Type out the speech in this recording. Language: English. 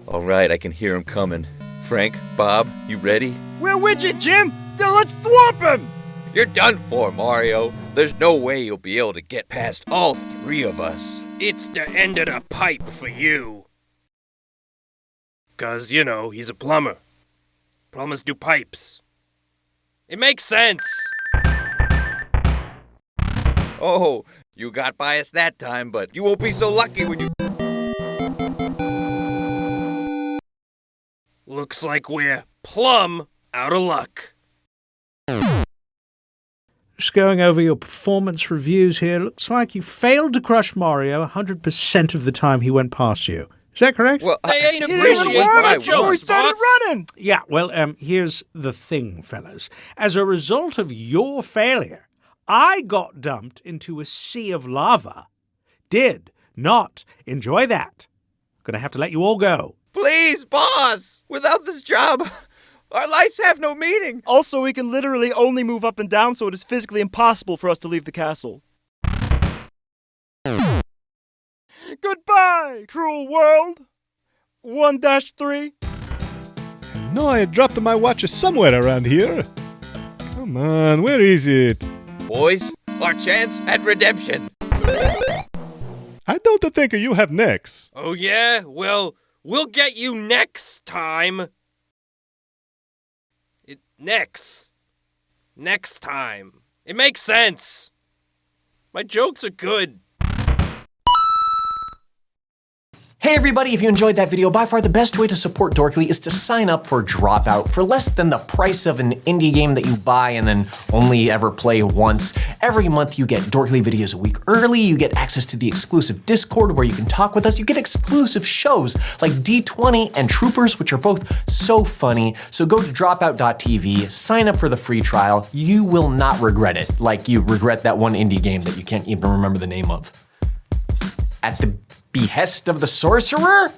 All right, I can hear him coming. Frank, Bob, you ready? We're with you, Jim. Then let's thwomp him. You're done for, Mario. There's no way you'll be able to get past all three of us. It's the end of the pipe for you. 'Cause, you know, he's a plumber. Plumbers do pipes. It makes sense. Oh, you got by us that time, but you won't be so lucky when you... Looks like we're plumb out of luck. Just going over your performance reviews here, looks like you failed to crush Mario 100% of the time he went past you. Is that correct? Well, They ain't He didn't appreciate even warn my us before we jokes, started boss. running. Yeah, well, here's the thing, fellas. As a result of your failure, I got dumped into a sea of lava. Did not enjoy that. Gonna have to let you all go. please, boss! Without this job, our lives have no meaning. Also, we can literally only move up and down, so it is physically impossible for us to leave the castle. Goodbye, cruel world. 1-3. No, I dropped my watch somewhere around here. Come on, where is it? Boys, our chance at redemption. I don't think you have necks. Oh yeah? Well, we'll get you next time. Next time. It makes sense. My jokes are good. Hey everybody, if you enjoyed that video, by far the best way to support Dorkly is to sign up for Dropout. For less than the price of an indie game that you buy and then only ever play once, every month you get Dorkly videos a week early, you get access to the exclusive Discord where you can talk with us, you get exclusive shows like D20 and Troopers, which are both so funny. So go to dropout.tv, sign up for the free trial, you will not regret it, like you regret that one indie game that you can't even remember the name of. At the behest of the sorcerer?